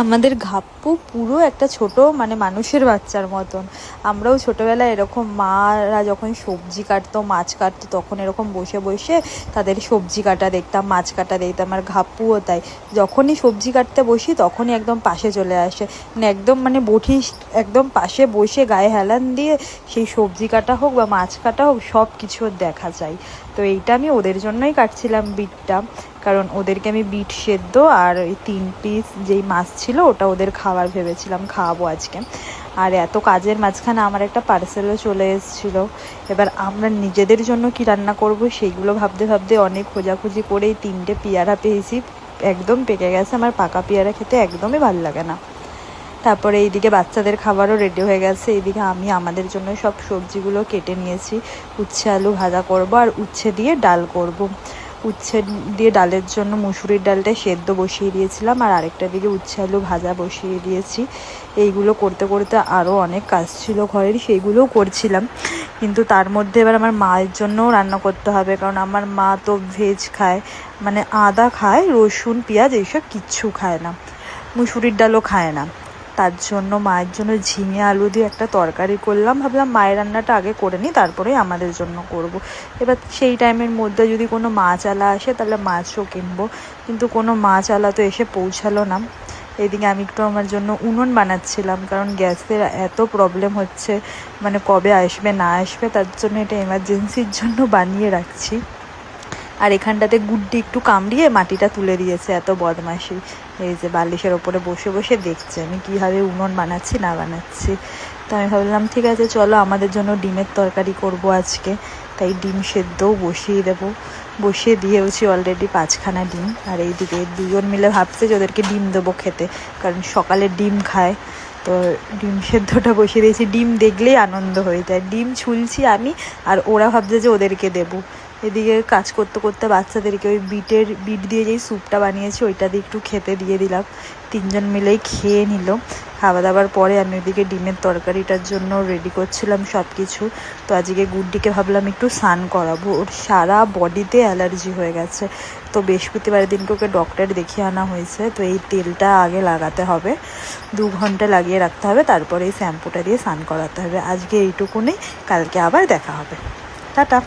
আমাদের ঘাপ্পু পুরো একটা ছোট মানে মানুষের বাচ্চার মতন। আমরাও ছোটোবেলায় এরকম মারা যখন সবজি কাটতো মাছ কাটতো তখন এরকম বসে বসে তাদের সবজি কাটা দেখতাম, মাছ কাটা দেখতাম। আর ঘাপ্পুও তাই, যখনই সবজি কাটতে বসি তখনই একদম পাশে চলে আসে, মানে একদম মানে বটি একদম পাশে বসে গায়ে হেলান দিয়ে সেই সবজি কাটা হোক বা মাছ কাটা হোক সব কিছু দেখা যায়। তো এইটা আমি ওদের জন্যই কাটছিলাম বিটটা, কারণ ওদেরকে আমি বিট সেদ্ধ আর ওই 3 পিস যেই মাছ ছিল ওটা ওদের খাওয়ার ভেবেছিলাম, খাওয়াবো আজকে। আর এত কাজের মাঝখানে আমার একটা পার্সেলও চলে এসেছিলো। এবার আমরা নিজেদের জন্য কি রান্না করব সেইগুলো ভাবতে ভাবতে অনেক খোঁজাখুঁজি করে 3টে পেয়ারা পেয়েছি, একদম পেকে গেছে। আমার পাকা পেয়ারা খেতে একদমই ভালো লাগে না। তারপরে এইদিকে বাচ্চাদের খাবারও রেডি হয়ে গেছে। এইদিকে আমি আমাদের জন্য সব সবজিগুলো কেটে নিয়েছি। উচ্ছে আলু ভাজা করব আর উচ্ছে দিয়ে ডাল করব। উচ্ছে দিয়ে ডালের জন্য মুসুরির ডালটা সেদ্ধ বসিয়ে দিয়েছিলাম, আর আরেকটা দিকে উচ্ছে আলু ভাজা বসিয়ে দিয়েছি। এইগুলো করতে করতে আরও অনেক কাজ ছিল ঘরের, সেইগুলোও করছিলাম। কিন্তু তার মধ্যে এবার আমার মায়ের জন্যও রান্না করতে হবে, কারণ আমার মা তো ভেজ খায়, মানে আদা খায়, রসুন পেঁয়াজ এইসব কিচ্ছু খায় না, মুসুরির ডালও খায় না। তার জন্য মায়ের জন্য ঝিঙে আলু দিয়ে একটা তরকারি করলাম। ভাবলাম মায়ের রান্নাটা আগে করে নিই, তারপরে আমাদের জন্য করব। এবার সেই টাইমের মধ্যে যদি কোনো মাছওয়ালা আসে তাহলে মাছও কিনবো, কিন্তু কোনো মাছওয়ালা তো এসে পৌঁছালো না। এদিকে আমি একটু আমার জন্য উনুন বানাচ্ছিলাম, কারণ গ্যাসের এত প্রবলেম হচ্ছে, মানে কবে আসবে না আসবে, তার জন্য এটা এমার্জেন্সির জন্য বানিয়ে রাখছি। আর এখানটাতে গুড্ডি একটু কামড়িয়ে মাটিটা তুলে দিয়েছে, এত বদমাশি। এই যে বালিশের ওপরে বসে বসে দেখছে আমি কীভাবে উনুন বানাচ্ছি না বানাচ্ছি। তো আমি ভাবলাম ঠিক আছে চলো আমাদের জন্য ডিমের তরকারি করব আজকে, তাই ডিম সেদ্ধও বসিয়ে দেবো। বসিয়ে দিয়েওছি অলরেডি 5খানা ডিম। আর এইদিকে দুজন মিলে ভাবছে যে ওদেরকে ডিম দেবো খেতে, কারণ সকালে ডিম খায়। তো ডিম সেদ্ধটা বসিয়ে দিয়েছি, ডিম দেখলেই আনন্দ হয়ে যায়। ডিম ছুলছি আমি, আর ওরা ভাবছে যে ওদেরকে দেবো। এদিকে কাজ করতে করতে বাচ্চাদেরকে ওই বিট দিয়ে যেই স্যুপটা বানিয়েছি ওইটা দিয়ে একটু খেতে দিয়ে দিলাম। 3জন মিলেই খেয়ে নিল। খাওয়া দাওয়ার পরে আমি ওইদিকে ডিমের তরকারিটার জন্য রেডি করছিলাম সব কিছু। তো আজকে গুড্ডিকে ভাবলাম একটু স্নান করাবো, ওর সারা বডিতে অ্যালার্জি হয়ে গেছে। তো বৃহস্পতিবার দিনকে ওকে ডক্টর দেখিয়ে আনা হয়েছে। তো এই তেলটা আগে লাগাতে হবে, 2 ঘন্টা লাগিয়ে রাখতে হবে, তারপরে এই শ্যাম্পুটা দিয়ে স্নান করাতে হবে। আজকে এইটুকুনি, কালকে আবার দেখা হবে। টাটা।